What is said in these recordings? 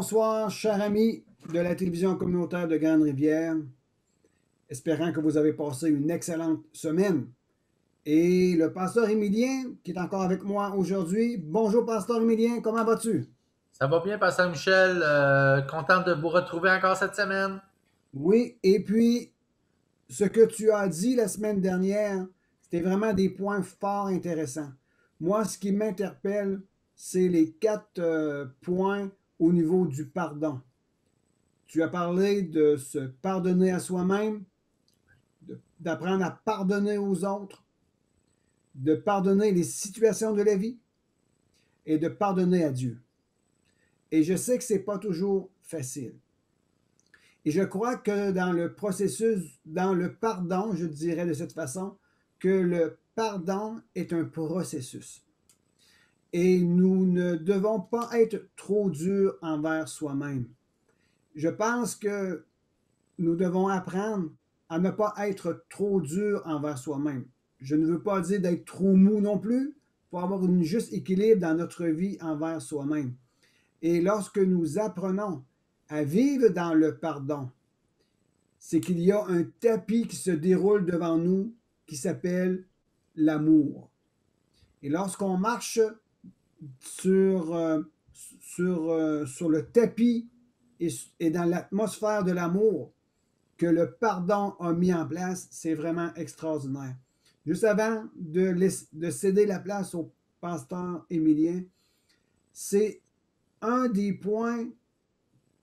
bonsoir, chers amis de la télévision communautaire de Grande-Rivière. Espérant que vous avez passé une excellente semaine. Et le pasteur Émilien, qui est encore avec moi aujourd'hui. Bonjour, pasteur Émilien, comment vas-tu? Ça va bien, pasteur Michel. Content de vous retrouver encore cette semaine. Oui, et puis, ce que tu as dit la semaine dernière, c'était vraiment des points forts intéressants. Moi, ce qui m'interpelle, c'est les 4 points au niveau du pardon. Tu as parlé de se pardonner à soi-même, d'apprendre à pardonner aux autres, de pardonner les situations de la vie et de pardonner à Dieu. Et je sais que ce n'est pas toujours facile. Et je crois que dans le processus, dans le pardon, je dirais de cette façon, que le pardon est un processus. Et nous ne devons pas être trop durs envers soi-même. Je pense que nous devons apprendre à ne pas être trop dur envers soi-même. Je ne veux pas dire d'être trop mou non plus, pour avoir un juste équilibre dans notre vie envers soi-même. Et lorsque nous apprenons à vivre dans le pardon, c'est qu'il y a un tapis qui se déroule devant nous qui s'appelle l'amour. Et lorsqu'on marche sur le tapis et dans l'atmosphère de l'amour que le pardon a mis en place, c'est vraiment extraordinaire. Juste avant de céder la place au pasteur Émilien, c'est un des points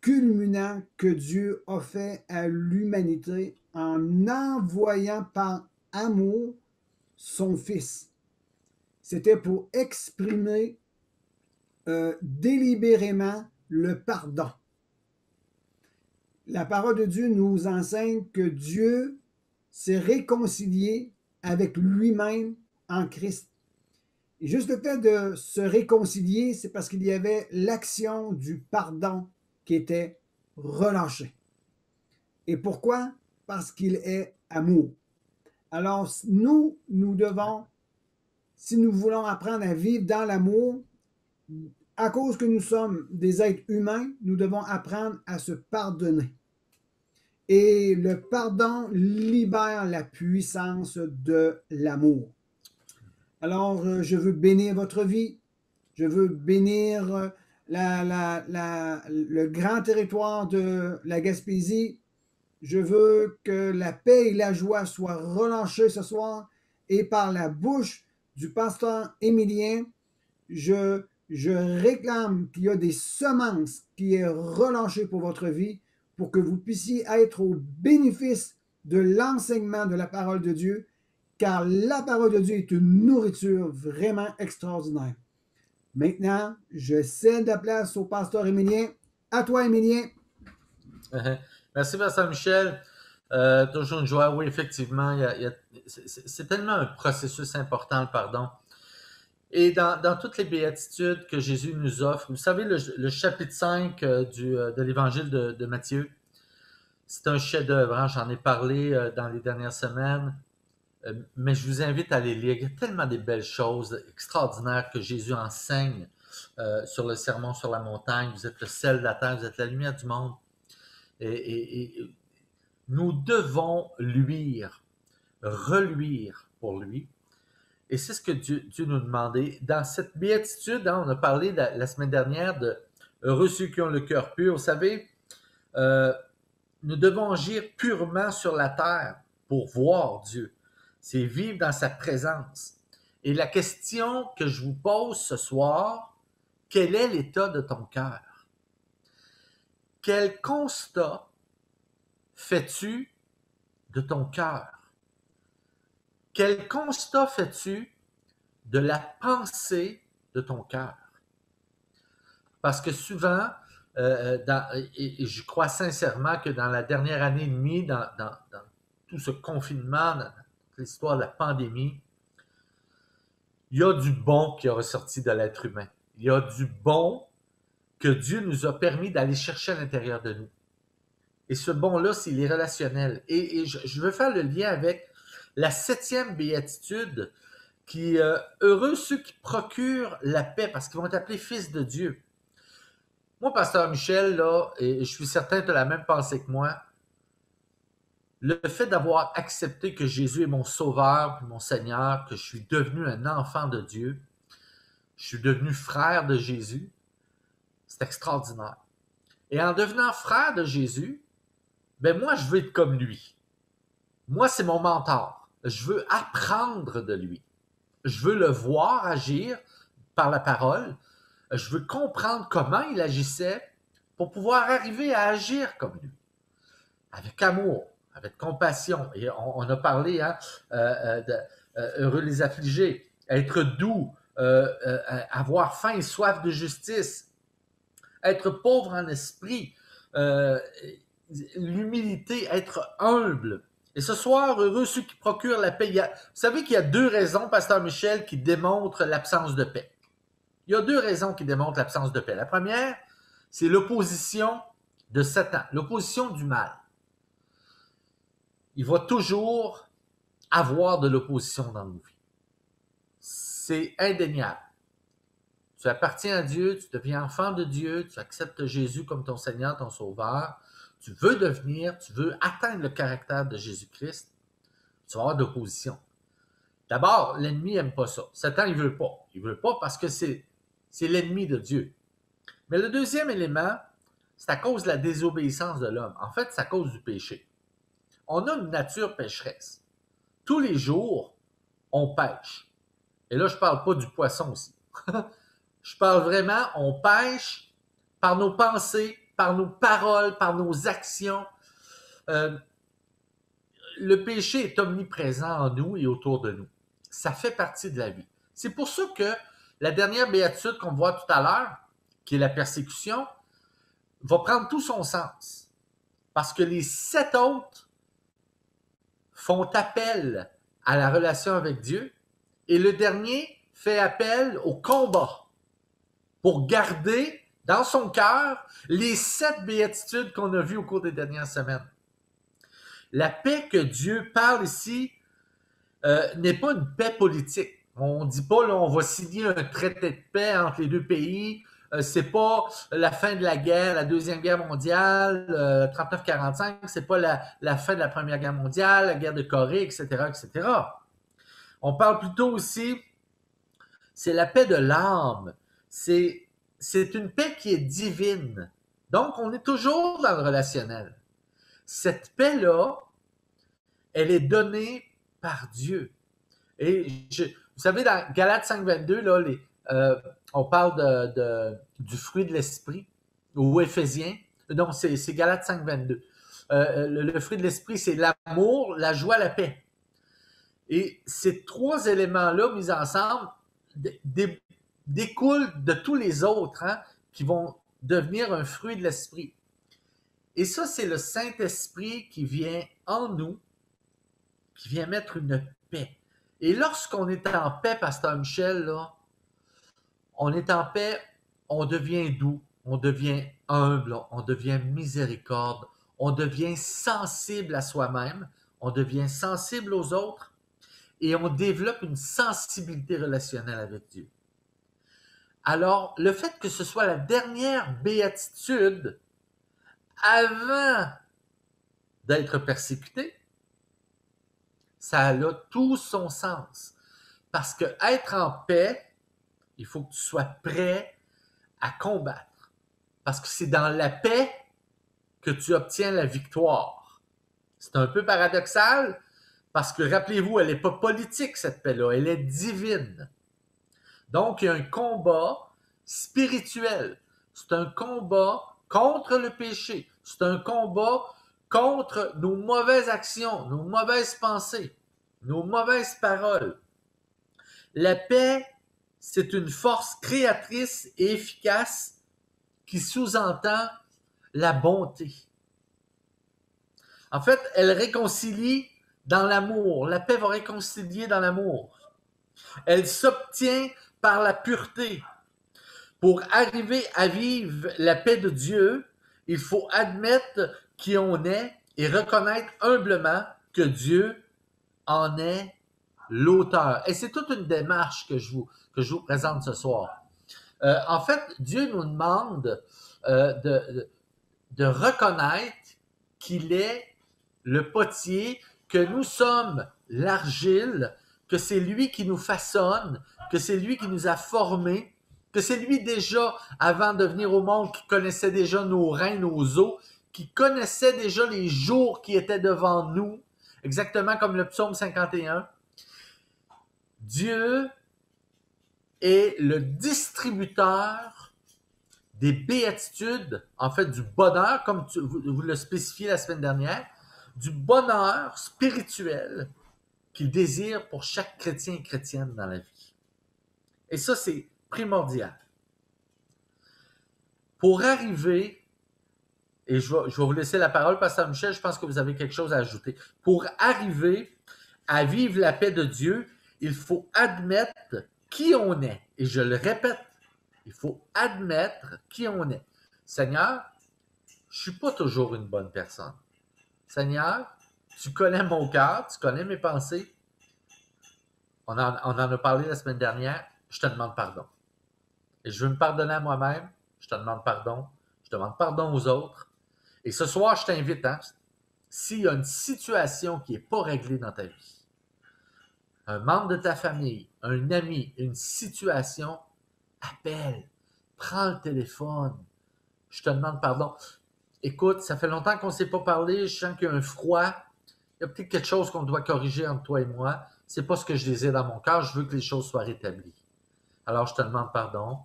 culminants que Dieu a fait à l'humanité en envoyant par amour son Fils. C'était pour exprimer délibérément le pardon. La parole de Dieu nous enseigne que Dieu s'est réconcilié avec lui-même en Christ. Et juste le fait de se réconcilier, c'est parce qu'il y avait l'action du pardon qui était relâchée. Et pourquoi? Parce qu'il est amour. Alors, nous devons, si nous voulons apprendre à vivre dans l'amour, à cause que nous sommes des êtres humains, nous devons apprendre à se pardonner. Et le pardon libère la puissance de l'amour. Alors, je veux bénir votre vie. Je veux bénir le grand territoire de la Gaspésie. Je veux que la paix et la joie soient relâchées ce soir. Et par la bouche du pasteur Émilien, je réclame qu'il y a des semences qui est relâchées pour votre vie, pour que vous puissiez être au bénéfice de l'enseignement de la parole de Dieu, car la parole de Dieu est une nourriture vraiment extraordinaire. Maintenant, je cède la place au pasteur Émilien. À toi, Émilien. Merci, pasteur Michel. Toujours une joie. Oui, effectivement, c'est tellement un processus important, le pardon. Et dans toutes les béatitudes que Jésus nous offre, vous savez, le chapitre 5 de l'évangile de Matthieu, c'est un chef-d'œuvre, hein, j'en ai parlé dans les dernières semaines, mais je vous invite à les lire. Il y a tellement de belles choses extraordinaires que Jésus enseigne sur le sermon sur la montagne. Vous êtes le sel de la terre, vous êtes la lumière du monde. Et nous devons luire, reluire pour lui. Et c'est ce que Dieu nous demandait. Dans cette béatitude, hein, on a parlé la semaine dernière de « Heureux ceux qui ont le cœur pur ». Vous savez, nous devons agir purement sur la terre pour voir Dieu. C'est vivre dans sa présence. Et la question que je vous pose ce soir, quel est l'état de ton cœur? Quel constat fais-tu de ton cœur? Quel constat fais-tu de la pensée de ton cœur? Parce que souvent, et je crois sincèrement que dans la dernière année et demie, dans tout ce confinement, dans l'histoire de la pandémie, il y a du bon qui est ressorti de l'être humain. Il y a du bon que Dieu nous a permis d'aller chercher à l'intérieur de nous. Et ce bon-là, c'est les relationnels. Et je veux faire le lien avec la 7e béatitude qui, heureux ceux qui procurent la paix, parce qu'ils vont être appelés fils de Dieu. Moi, Pasteur Michel, là, et je suis certain que tu as la même pensée que moi, le fait d'avoir accepté que Jésus est mon sauveur, mon Seigneur, que je suis devenu un enfant de Dieu, je suis devenu frère de Jésus, c'est extraordinaire. Et en devenant frère de Jésus, ben moi, je veux être comme lui. Moi, c'est mon mentor. Je veux apprendre de lui. Je veux le voir agir par la parole. Je veux comprendre comment il agissait pour pouvoir arriver à agir comme lui. Avec amour, avec compassion. Et on a parlé, hein, heureux les affligés, être doux, avoir faim et soif de justice, être pauvre en esprit, l'humilité, être humble. Et ce soir, heureux ceux qui procurent la paix. Vous savez qu'il y a deux raisons, Pasteur Michel, qui démontrent l'absence de paix. Il y a deux raisons qui démontrent l'absence de paix. La première, c'est l'opposition de Satan, l'opposition du mal. Il va toujours avoir de l'opposition dans nos vies. C'est indéniable. Tu appartiens à Dieu, tu deviens enfant de Dieu, tu acceptes Jésus comme ton Seigneur, ton Sauveur, tu veux atteindre le caractère de Jésus-Christ, tu vas avoir de l'opposition. D'abord, l'ennemi n'aime pas ça. Satan, il ne veut pas. Il ne veut pas parce que c'est l'ennemi de Dieu. Mais le deuxième élément, c'est à cause de la désobéissance de l'homme. En fait, c'est à cause du péché. On a une nature pécheresse. Tous les jours, on pêche. Et là, je ne parle pas du poisson aussi. Je parle vraiment, on pêche par nos pensées, par nos paroles, par nos actions. Le péché est omniprésent en nous et autour de nous. Ça fait partie de la vie. C'est pour ça que la dernière béatitude qu'on voit tout à l'heure, qui est la persécution, va prendre tout son sens. Parce que les 7 autres font appel à la relation avec Dieu et le dernier fait appel au combat pour garder dans son cœur les 7 béatitudes qu'on a vues au cours des dernières semaines. La paix que Dieu parle ici n'est pas une paix politique. On ne dit pas, là, on va signer un traité de paix entre les deux pays. C'est pas la fin de la guerre, la Deuxième Guerre mondiale, 39-45. C'est pas la fin de la Première Guerre mondiale, la guerre de Corée, etc., etc. On parle plutôt aussi, c'est la paix de l'âme. C'est une paix qui est divine. Donc, on est toujours dans le relationnel. Cette paix-là, elle est donnée par Dieu. Et vous savez, dans Galates 5.22, là, on parle du fruit de l'esprit, ou Éphésiens. Non, c'est Galates 5.22. Le fruit de l'esprit, c'est l'amour, la joie, la paix. Et ces 3 éléments-là, mis ensemble, découlent de tous les autres, hein, qui vont devenir un fruit de l'esprit. Et ça, c'est le Saint-Esprit qui vient en nous, qui vient mettre une paix. Et lorsqu'on est en paix, Pasteur Michel, là, on est en paix, on devient doux, on devient humble, on devient miséricorde, on devient sensible à soi-même, on devient sensible aux autres et on développe une sensibilité relationnelle avec Dieu. Alors, le fait que ce soit la dernière béatitude avant d'être persécuté, ça a tout son sens. Parce que être en paix, il faut que tu sois prêt à combattre. Parce que c'est dans la paix que tu obtiens la victoire. C'est un peu paradoxal, parce que rappelez-vous, elle n'est pas politique, cette paix-là, elle est divine. Donc, il y a un combat spirituel. C'est un combat contre le péché. C'est un combat contre nos mauvaises actions, nos mauvaises pensées, nos mauvaises paroles. La paix, c'est une force créatrice et efficace qui sous-entend la bonté. En fait, elle réconcilie dans l'amour. La paix va réconcilier dans l'amour. Elle s'obtient par la pureté. Pour arriver à vivre la paix de Dieu, il faut admettre qui on est et reconnaître humblement que Dieu en est l'auteur. Et c'est toute une démarche que je vous présente ce soir. En fait, Dieu nous demande de reconnaître qu'il est le potier, que nous sommes l'argile, que c'est lui qui nous façonne, que c'est lui qui nous a formés, que c'est lui déjà, avant de venir au monde, qui connaissait déjà nos reins, nos os, qui connaissait déjà les jours qui étaient devant nous, exactement comme le psaume 51. Dieu est le distributeur des béatitudes, en fait du bonheur, comme vous le spécifiez la semaine dernière, du bonheur spirituel qu'il désire pour chaque chrétien et chrétienne dans la vie. Et ça, c'est primordial. Pour arriver, et je vais vous laisser la parole, Pasteur Michel, je pense que vous avez quelque chose à ajouter. Pour arriver à vivre la paix de Dieu, il faut admettre qui on est. Et je le répète, il faut admettre qui on est. Seigneur, je ne suis pas toujours une bonne personne. Seigneur, tu connais mon cœur, tu connais mes pensées. On en a parlé la semaine dernière, je te demande pardon. Et je veux me pardonner à moi-même, je te demande pardon. Je demande pardon aux autres. Et ce soir, je t'invite, s'il y a une situation qui n'est pas réglée dans ta vie, un membre de ta famille, un ami, une situation, appelle, prends le téléphone, je te demande pardon. Écoute, ça fait longtemps qu'on ne s'est pas parlé, je sens qu'il y a un froid, il y a peut-être quelque chose qu'on doit corriger entre toi et moi, c'est pas ce que je désire dans mon cœur, je veux que les choses soient rétablies. Alors je te demande pardon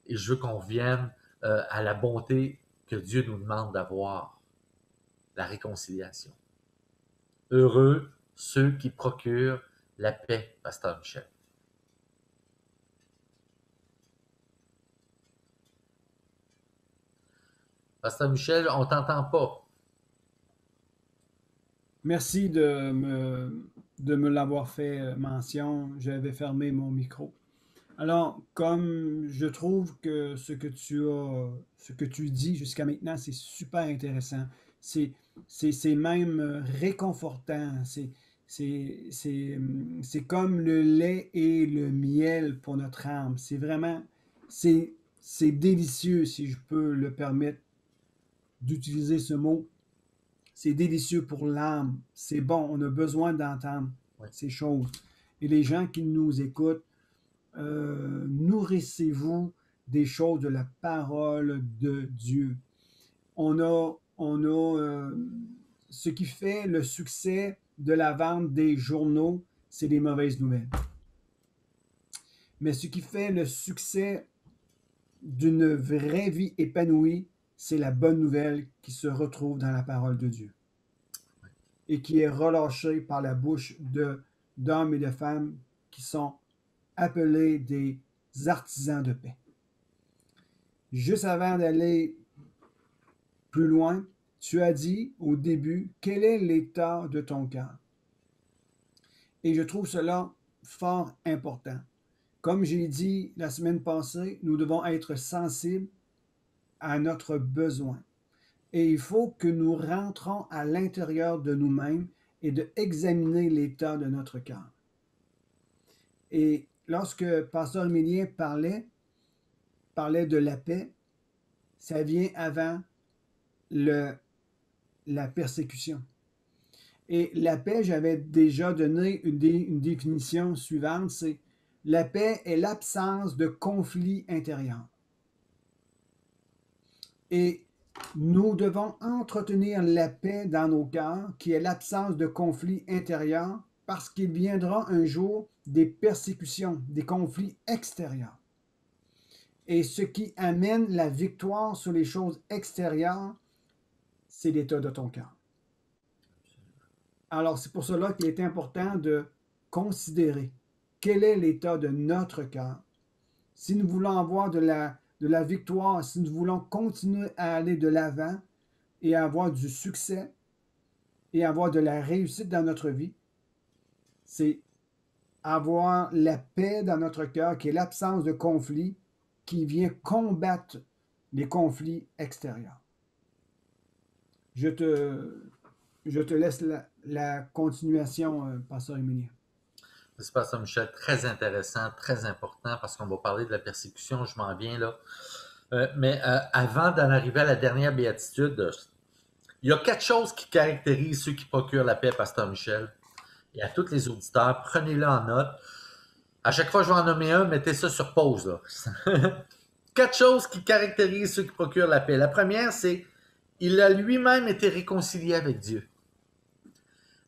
et je veux qu'on revienne à la bonté que Dieu nous demande d'avoir, la réconciliation. Heureux ceux qui procurent la paix, Pasteur Michel. Pasteur Michel, on ne t'entend pas. Merci de me l'avoir fait mention. J'avais fermé mon micro. Alors, comme je trouve que ce que tu dis jusqu'à maintenant, c'est super intéressant. C'est, c'est même réconfortant. C'est comme le lait et le miel pour notre âme. C'est vraiment, c'est délicieux, si je peux le permettre d'utiliser ce mot. C'est délicieux pour l'âme. C'est bon, on a besoin d'entendre ces choses. Et les gens qui nous écoutent, nourrissez-vous des choses de la parole de Dieu. On a ce qui fait le succès de la vente des journaux, c'est les mauvaises nouvelles. Mais ce qui fait le succès d'une vraie vie épanouie, c'est la bonne nouvelle qui se retrouve dans la parole de Dieu et qui est relâchée par la bouche d'hommes et de femmes qui sont appelés des artisans de paix. Juste avant d'aller plus loin, tu as dit au début, quel est l'état de ton cœur? Et je trouve cela fort important. Comme j'ai dit la semaine passée, nous devons être sensibles à notre besoin. Et il faut que nous rentrons à l'intérieur de nous-mêmes et d'examiner l'état de notre cœur. Et lorsque Pasteur Emilien parlait de la paix, ça vient avant la persécution. Et la paix, j'avais déjà donné une définition suivante, c'est la paix est l'absence de conflit intérieur. Et nous devons entretenir la paix dans nos cœurs, qui est l'absence de conflit intérieur, parce qu'il viendra un jour des persécutions, des conflits extérieurs. Et ce qui amène la victoire sur les choses extérieures, c'est l'état de ton cœur. Alors, c'est pour cela qu'il est important de considérer quel est l'état de notre cœur. Si nous voulons avoir de la victoire, si nous voulons continuer à aller de l'avant et avoir du succès et avoir de la réussite dans notre vie, c'est avoir la paix dans notre cœur, qui est l'absence de conflit, qui vient combattre les conflits extérieurs. Je te laisse la continuation, Pasteur Emilien. C'est Pasteur Michel, très intéressant, très important, parce qu'on va parler de la persécution, je m'en viens là. Mais avant d'en arriver à la dernière béatitude, il y a 4 choses qui caractérisent ceux qui procurent la paix, Pasteur Michel. Et à tous les auditeurs, prenez-le en note. À chaque fois que je vais en nommer un, mettez ça sur pause. Là. 4 choses qui caractérisent ceux qui procurent la paix. La première, c'est il a lui-même été réconcilié avec Dieu.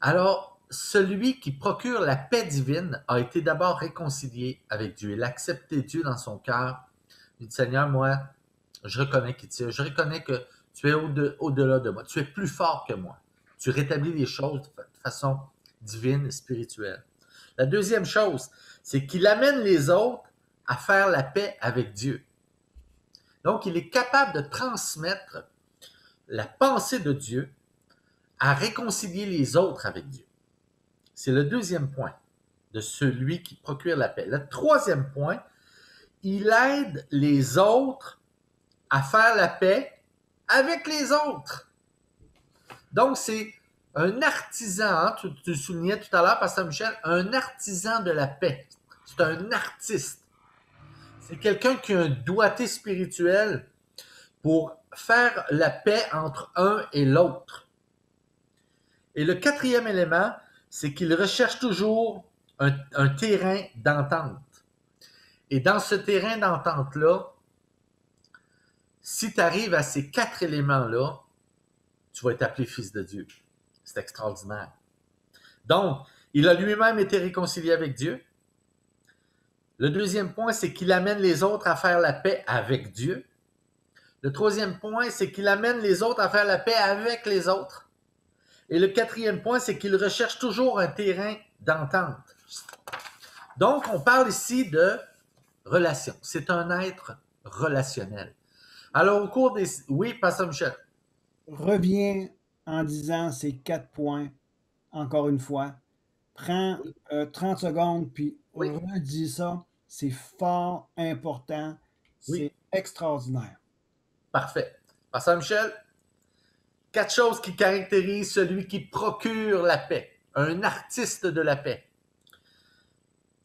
Alors, celui qui procure la paix divine a été d'abord réconcilié avec Dieu. Il a accepté Dieu dans son cœur. Il dit, Seigneur, moi, je reconnais qui tu es. Je reconnais que tu es au-delà de moi. Tu es plus fort que moi. Tu rétablis les choses de façon divine et spirituelle. La deuxième chose, c'est qu'il amène les autres à faire la paix avec Dieu. Donc, il est capable de transmettre la pensée de Dieu à réconcilier les autres avec Dieu. C'est le deuxième point de celui qui procure la paix. Le troisième point, il aide les autres à faire la paix avec les autres. Donc, c'est un artisan, hein, tu soulignais tout à l'heure, Pasteur Michel, un artisan de la paix. C'est un artiste. C'est quelqu'un qui a un doigté spirituel pour faire la paix entre un et l'autre. Et le quatrième élément, c'est qu'il recherche toujours un terrain d'entente. Et dans ce terrain d'entente-là, si tu arrives à ces 4 éléments-là, tu vas être appelé fils de Dieu. C'est extraordinaire. Donc, il a lui-même été réconcilié avec Dieu. Le deuxième point, c'est qu'il amène les autres à faire la paix avec Dieu. Le troisième point, c'est qu'il amène les autres à faire la paix avec les autres. Et le quatrième point, c'est qu'il recherche toujours un terrain d'entente. Donc, on parle ici de relation. C'est un être relationnel. Alors, au cours des... Oui, Pasteur Michel. Reviens en disant ces 4 points, encore une fois. Prends 30 secondes, puis redis ça. C'est fort important. C'est extraordinaire. Parfait. Pasteur Michel, 4 choses qui caractérisent celui qui procure la paix, un artiste de la paix.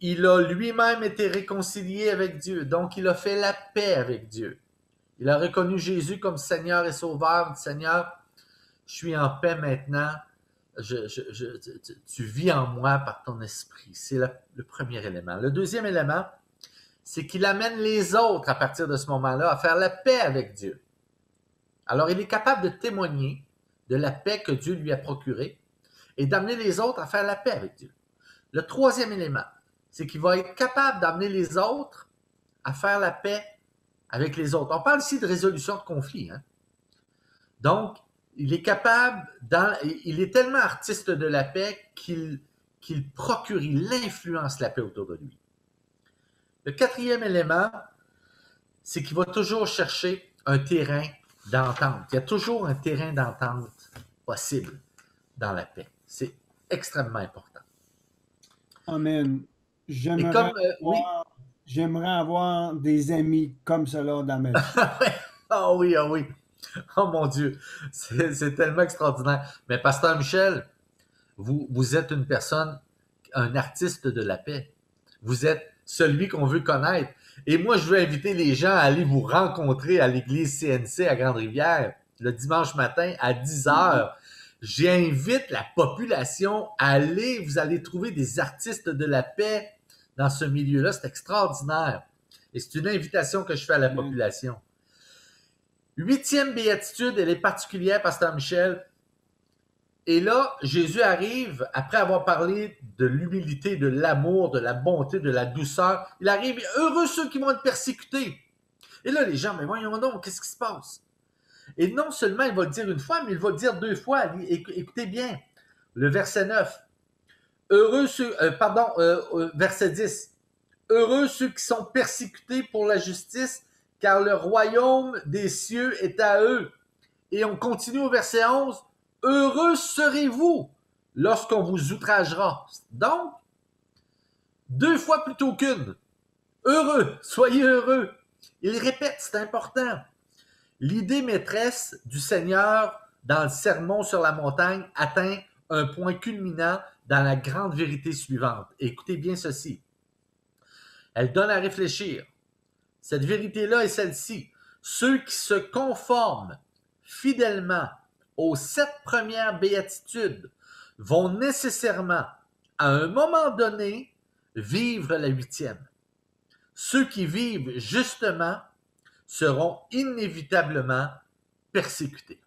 Il a lui-même été réconcilié avec Dieu, donc il a fait la paix avec Dieu. Il a reconnu Jésus comme Seigneur et Sauveur. Il dit, Seigneur, je suis en paix maintenant. Tu vis en moi par ton esprit. C'est le premier élément. Le deuxième élément, c'est qu'il amène les autres à partir de ce moment-là à faire la paix avec Dieu. Alors, il est capable de témoigner de la paix que Dieu lui a procurée et d'amener les autres à faire la paix avec Dieu. Le troisième élément, c'est qu'il va être capable d'amener les autres à faire la paix avec les autres. On parle ici de résolution de conflits. Hein? Donc, il est capable, il est tellement artiste de la paix qu'il procure, il influence la paix autour de lui. Le quatrième élément, c'est qu'il va toujours chercher un terrain d'entente. Il y a toujours un terrain d'entente possible dans la paix. C'est extrêmement important. Amen. J'aimerais avoir des amis comme cela dans ma vie. Ah oui, ah oui. Oh mon Dieu, c'est tellement extraordinaire. Mais Pasteur Michel, vous êtes une personne, un artiste de la paix. Vous êtes celui qu'on veut connaître. Et moi, je veux inviter les gens à aller vous rencontrer à l'église CNC à Grande-Rivière le dimanche matin à 10h. J'invite la population à aller. Vous allez trouver des artistes de la paix dans ce milieu-là. C'est extraordinaire. Et c'est une invitation que je fais à la population. 8e béatitude, elle est particulière, Pasteur Michel. Et là, Jésus arrive, après avoir parlé de l'humilité, de l'amour, de la bonté, de la douceur, il arrive, heureux ceux qui vont être persécutés. Et là, les gens, mais voyons donc, qu'est-ce qui se passe? Et non seulement il va le dire une fois, mais il va le dire 2 fois. Écoutez bien, le verset 9. Verset 10. Heureux ceux qui sont persécutés pour la justice, car le royaume des cieux est à eux. Et on continue au verset 11. Heureux serez-vous lorsqu'on vous outragera. Donc, 2 fois plutôt qu'une. Heureux, soyez heureux. Il répète, c'est important. L'idée maîtresse du Seigneur dans le sermon sur la montagne atteint un point culminant dans la grande vérité suivante. Écoutez bien ceci. Elle donne à réfléchir. Cette vérité-là est celle-ci. Ceux qui se conforment fidèlement aux 7 premières béatitudes vont nécessairement, à un moment donné, vivre la 8e. Ceux qui vivent justement seront inévitablement persécutés.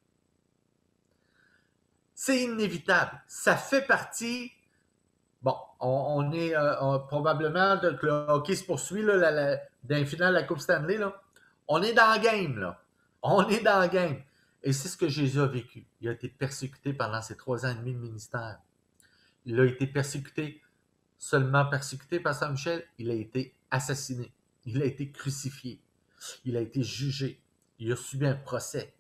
C'est inévitable. Ça fait partie. Bon, on est probablement que le hockey se poursuit là, dans les finales de la Coupe Stanley. Là. On est dans le game. Là. On est dans le game. Et c'est ce que Jésus a vécu. Il a été persécuté pendant ses 3 ans et demi de ministère. Il a été persécuté, seulement persécuté, Pasteur Michel, il a été assassiné. Il a été crucifié. Il a été jugé. Il a subi un procès.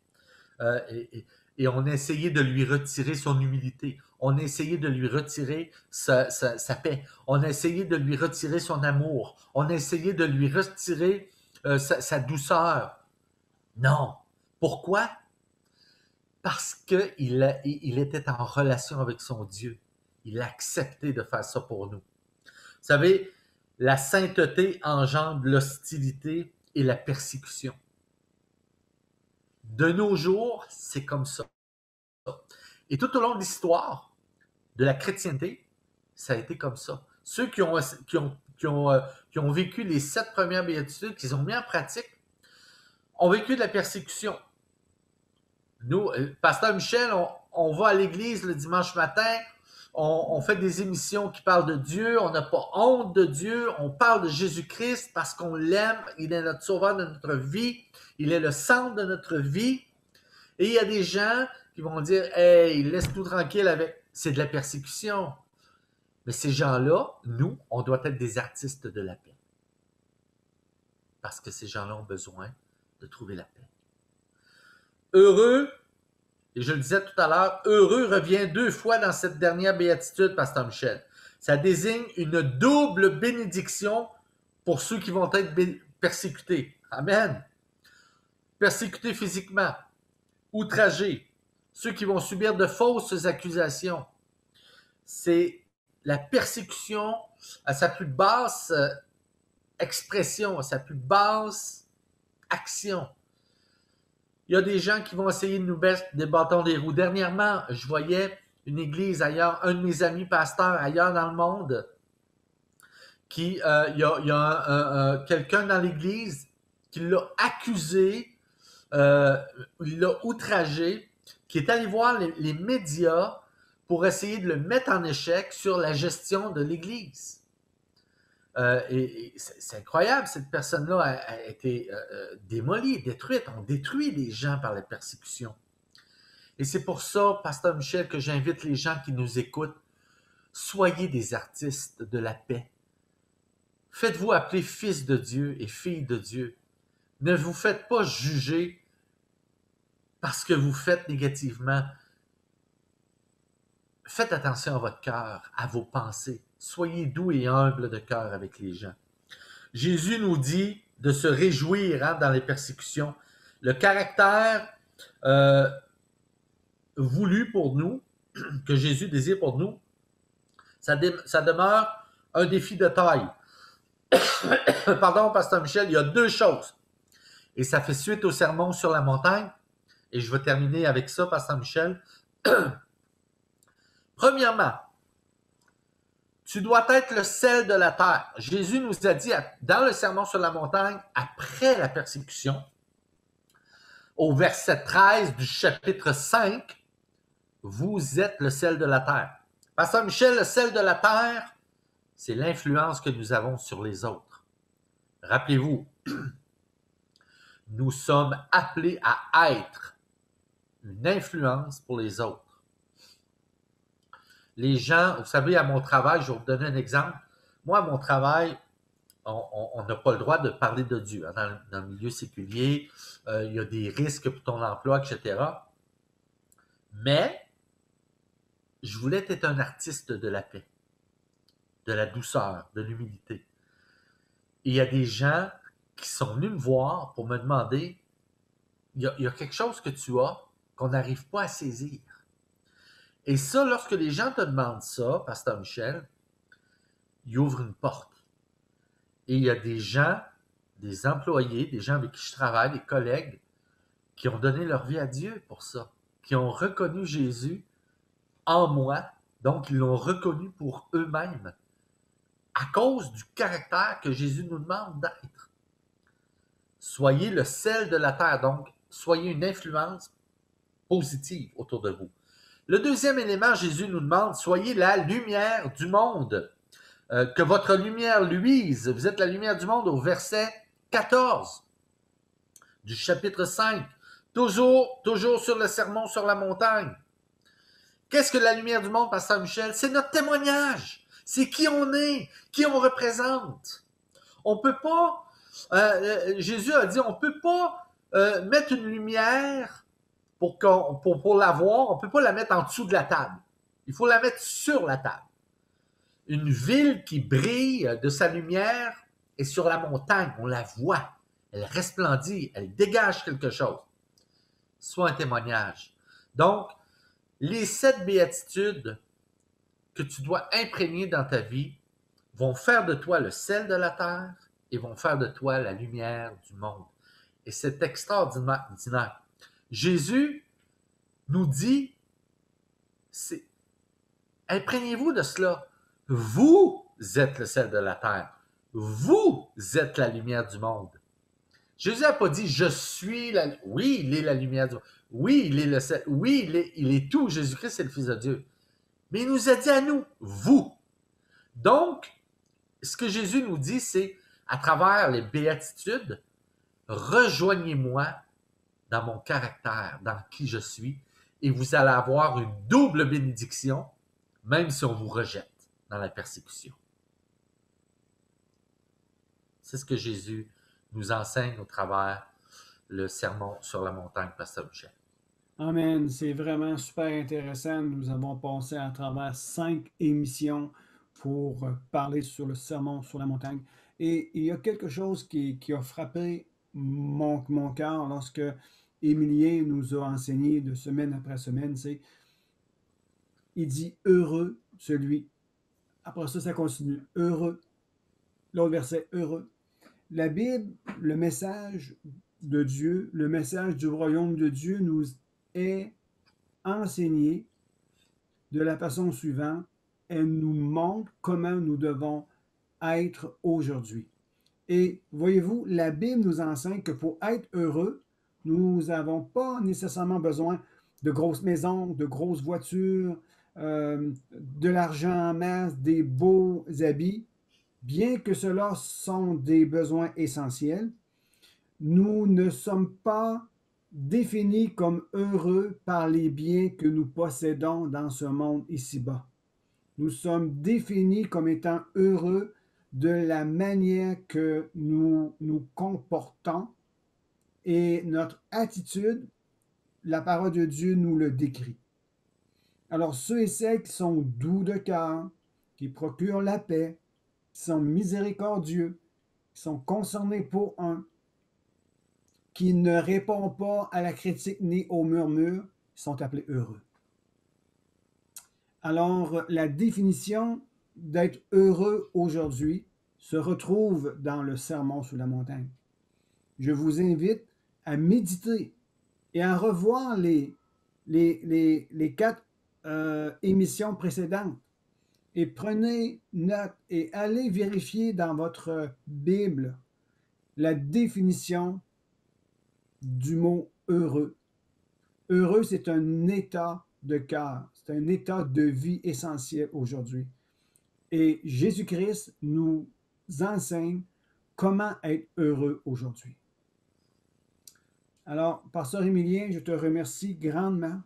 Et on a essayé de lui retirer son humilité. On a essayé de lui retirer sa paix. On a essayé de lui retirer son amour. On a essayé de lui retirer sa douceur. Non. Pourquoi? Parce qu'il était en relation avec son Dieu. Il a accepté de faire ça pour nous. Vous savez, la sainteté engendre l'hostilité et la persécution. De nos jours, c'est comme ça. Et tout au long de l'histoire de la chrétienté, ça a été comme ça. Ceux qui ont vécu les 7 premières béatitudes, qu'ils ont mis en pratique, ont vécu de la persécution. Nous, Pasteur Michel, on va à l'église le dimanche matin, on fait des émissions qui parlent de Dieu, on n'a pas honte de Dieu, on parle de Jésus-Christ parce qu'on l'aime, il est notre sauveur de notre vie, il est le centre de notre vie. Et il y a des gens qui vont dire « Hey, laisse tout tranquille avec... » C'est de la persécution. Mais ces gens-là, nous, on doit être des artistes de la paix. Parce que ces gens-là ont besoin de trouver la paix. Heureux, et je le disais tout à l'heure, heureux revient 2 fois dans cette dernière béatitude, Pasteur Michel. Ça désigne une double bénédiction pour ceux qui vont être persécutés. Amen. Persécutés physiquement, outragés, ceux qui vont subir de fausses accusations. C'est la persécution à sa plus basse expression, à sa plus basse action. Il y a des gens qui vont essayer de nous mettre des bâtons des roues. Dernièrement, je voyais une église ailleurs, un de mes amis pasteurs ailleurs dans le monde, il y a quelqu'un dans l'église qui l'a accusé, il l'a outragé, qui est allé voir les médias pour essayer de le mettre en échec sur la gestion de l'église. Et c'est incroyable, cette personne-là a été démolie, détruite. On détruit les gens par la persécution. Et c'est pour ça, Pasteur Michel, que j'invite les gens qui nous écoutent, soyez des artistes de la paix. Faites-vous appeler fils de Dieu et fille de Dieu. Ne vous faites pas juger parce que vous faites négativement. Faites attention à votre cœur, à vos pensées. Soyez doux et humbles de cœur avec les gens. Jésus nous dit de se réjouir dans les persécutions. Le caractère voulu pour nous, que Jésus désire pour nous, ça demeure un défi de taille. Pardon, Pasteur Michel, il y a 2 choses. Et ça fait suite au sermon sur la montagne. Et je vais terminer avec ça, Pasteur Michel. Premièrement, tu dois être le sel de la terre. Jésus nous a dit dans le sermon sur la montagne, après la persécution, au verset 13 du chapitre 5, vous êtes le sel de la terre. Pasteur Michel, le sel de la terre, c'est l'influence que nous avons sur les autres. Rappelez-vous, nous sommes appelés à être une influence pour les autres. Les gens, vous savez, à mon travail, je vais vous donner un exemple. Moi, à mon travail, on n'a pas le droit de parler de Dieu. Hein, dans le milieu séculier, il y a des risques pour ton emploi, etc. Mais, je voulais être un artiste de la paix, de la douceur, de l'humilité. Et il y a des gens qui sont venus me voir pour me demander, il y a quelque chose que tu as qu'on n'arrive pas à saisir. Et ça, lorsque les gens te demandent ça, Pasteur Michel, ils ouvrent une porte. Et il y a des gens des employés, des gens avec qui je travaille, des collègues, qui ont donné leur vie à Dieu pour ça, qui ont reconnu Jésus en moi, donc ils l'ont reconnu pour eux-mêmes, à cause du caractère que Jésus nous demande d'être. Soyez le sel de la terre, donc soyez une influence positive autour de vous. Le deuxième élément, Jésus nous demande, soyez la lumière du monde. Que votre lumière luise. Vous êtes la lumière du monde au verset 14 du chapitre 5. Toujours sur le sermon sur la montagne. Qu'est-ce que la lumière du monde, Pasteur Michel? C'est notre témoignage. C'est qui on est, qui on représente. On peut pas, Jésus a dit, on peut pas mettre une lumière pour la voir, on peut pas la mettre en dessous de la table. Il faut la mettre sur la table. Une ville qui brille de sa lumière est sur la montagne, on la voit, elle resplendit, elle dégage quelque chose. Soit un témoignage. Donc, les 7 béatitudes que tu dois imprégner dans ta vie vont faire de toi le sel de la terre et vont faire de toi la lumière du monde. Et c'est extraordinaire. Jésus nous dit, imprégnez-vous de cela. Vous êtes le sel de la terre. Vous êtes la lumière du monde. Jésus n'a pas dit, je suis la... Oui, il est la lumière du monde. Oui, il est le sel. Oui, il est tout. Jésus-Christ est le Fils de Dieu. Mais il nous a dit à nous, vous. Donc, ce que Jésus nous dit, c'est, à travers les béatitudes, rejoignez-moi dans mon caractère, dans qui je suis, et vous allez avoir une double bénédiction, même si on vous rejette dans la persécution. C'est ce que Jésus nous enseigne au travers le sermon sur la montagne, Pasteur Michel. Amen. C'est vraiment super intéressant. Nous avons passé à travers 5 émissions pour parler sur le sermon sur la montagne. Et il y a quelque chose qui a frappé mon cœur lorsque Émilien nous a enseigné de semaine après semaine, c'est il dit heureux celui. Après ça continue. Heureux. L'autre verset, heureux. La Bible, le message de Dieu, le message du royaume de Dieu nous est enseigné de la façon suivante. Elle nous montre comment nous devons être aujourd'hui. Et voyez-vous, la Bible nous enseigne que pour être heureux, nous n'avons pas nécessairement besoin de grosses maisons, de grosses voitures, de l'argent en masse, des beaux habits. Bien que cela sont des besoins essentiels, nous ne sommes pas définis comme heureux par les biens que nous possédons dans ce monde ici-bas. Nous sommes définis comme étant heureux de la manière que nous nous comportons et notre attitude, la parole de Dieu nous le décrit. Alors ceux et celles qui sont doux de cœur, qui procurent la paix, qui sont miséricordieux, qui sont concernés pour un, qui ne répondent pas à la critique ni au murmure, sont appelés heureux. Alors, la définition d'être heureux aujourd'hui se retrouve dans le sermon sur la montagne. Je vous invite à méditer et à revoir les 4 émissions précédentes. Et prenez note et allez vérifier dans votre Bible la définition du mot heureux. Heureux, c'est un état de cœur, c'est un état de vie essentiel aujourd'hui. Et Jésus-Christ nous enseigne comment être heureux aujourd'hui. Alors, Pasteur Émilien, je te remercie grandement.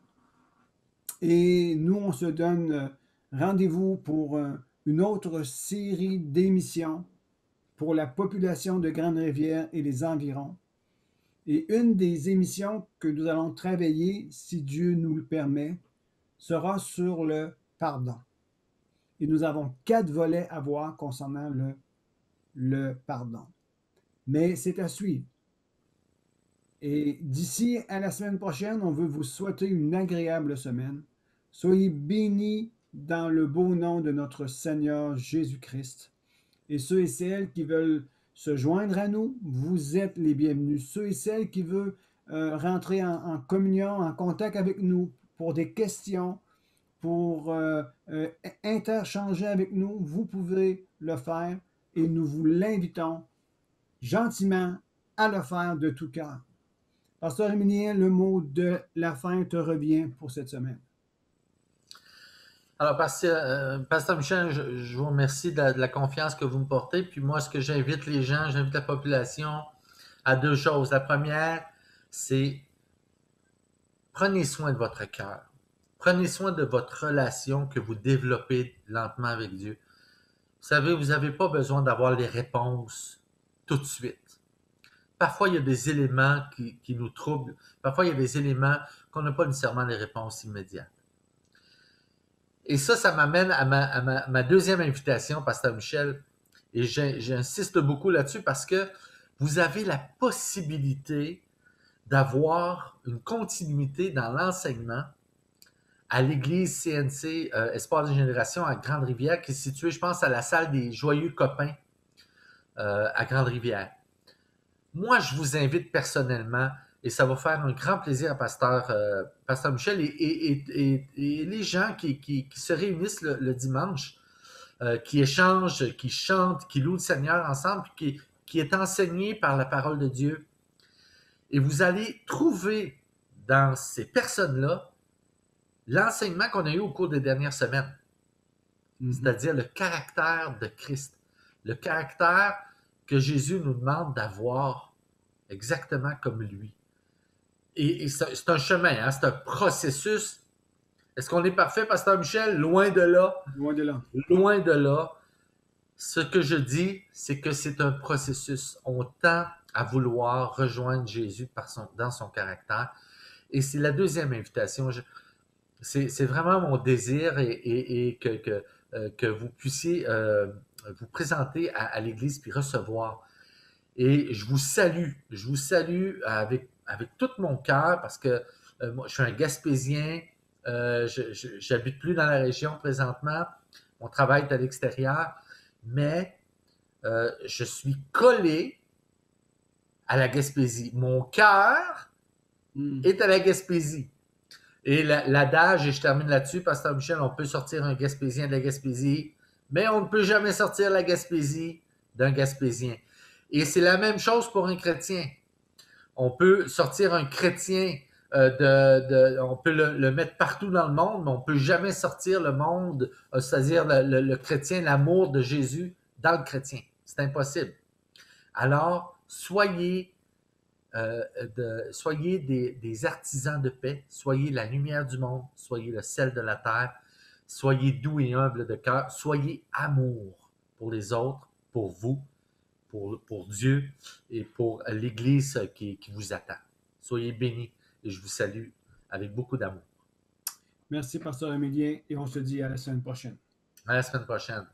Et nous, on se donne rendez-vous pour une autre série d'émissions pour la population de Grande-Rivière et les environs. Et une des émissions que nous allons travailler, si Dieu nous le permet, sera sur le pardon. Et nous avons 4 volets à voir concernant le pardon. Mais c'est à suivre. Et d'ici à la semaine prochaine, on veut vous souhaiter une agréable semaine. Soyez bénis dans le beau nom de notre Seigneur Jésus-Christ. Et ceux et celles qui veulent se joindre à nous, vous êtes les bienvenus. Ceux et celles qui veulent rentrer en communion, en contact avec nous pour des questions, pour interchanger avec nous, vous pouvez le faire et nous vous l'invitons gentiment à le faire de tout cœur. Pasteur Émilien, le mot de la fin te revient pour cette semaine. Alors, Pasteur Michel, je vous remercie de la confiance que vous me portez. Puis moi, ce que j'invite les gens, j'invite la population à 2 choses. La première, c'est prenez soin de votre cœur. Prenez soin de votre relation que vous développez lentement avec Dieu. Vous savez, vous n'avez pas besoin d'avoir les réponses tout de suite. Parfois, il y a des éléments qui nous troublent. Parfois, il y a des éléments qu'on n'a pas nécessairement les réponses immédiates. Et ça m'amène à ma deuxième invitation, Pasteur Michel. Et j'insiste beaucoup là-dessus parce que vous avez la possibilité d'avoir une continuité dans l'enseignement à l'église CNC Espoir de Génération à Grande-Rivière, qui est située, je pense, à la salle des Joyeux Copains à Grande-Rivière. Moi, je vous invite personnellement, et ça va faire un grand plaisir à Pasteur Michel et les gens qui se réunissent le dimanche, qui échangent, qui chantent, qui louent le Seigneur ensemble, qui est enseigné par la parole de Dieu. Et vous allez trouver dans ces personnes-là l'enseignement qu'on a eu au cours des dernières semaines, c'est-à-dire le caractère de Christ, le caractère que Jésus nous demande d'avoir exactement comme lui. Et c'est un chemin, hein, c'est un processus. Est-ce qu'on est parfait, Pasteur Michel? Loin de là. Loin de là. Loin de là. Ce que je dis, c'est que c'est un processus. On tend à vouloir rejoindre Jésus dans son caractère. Et c'est la deuxième invitation. C'est vraiment mon désir et que vous puissiez vous présenter à l'Église puis recevoir. Et je vous salue avec tout mon cœur parce que moi, je suis un Gaspésien, j'habite plus dans la région présentement, mon travail est à l'extérieur, mais je suis collé à la Gaspésie. Mon cœur est à la Gaspésie. Et l'adage, et je termine là-dessus, Pasteur Michel, on peut sortir un Gaspésien de la Gaspésie, mais on ne peut jamais sortir la Gaspésie d'un Gaspésien. Et c'est la même chose pour un chrétien. On peut sortir un chrétien, on peut le mettre partout dans le monde, mais on ne peut jamais sortir le monde, c'est-à-dire le chrétien, l'amour de Jésus dans le chrétien. C'est impossible. Alors, soyez des artisans de paix, soyez la lumière du monde, soyez le sel de la terre, soyez doux et humble de cœur, soyez amour pour les autres, pour vous, pour Dieu et pour l'Église qui vous attend. Soyez bénis et je vous salue avec beaucoup d'amour. Merci, Pasteur Émilien, et on se dit à la semaine prochaine. À la semaine prochaine.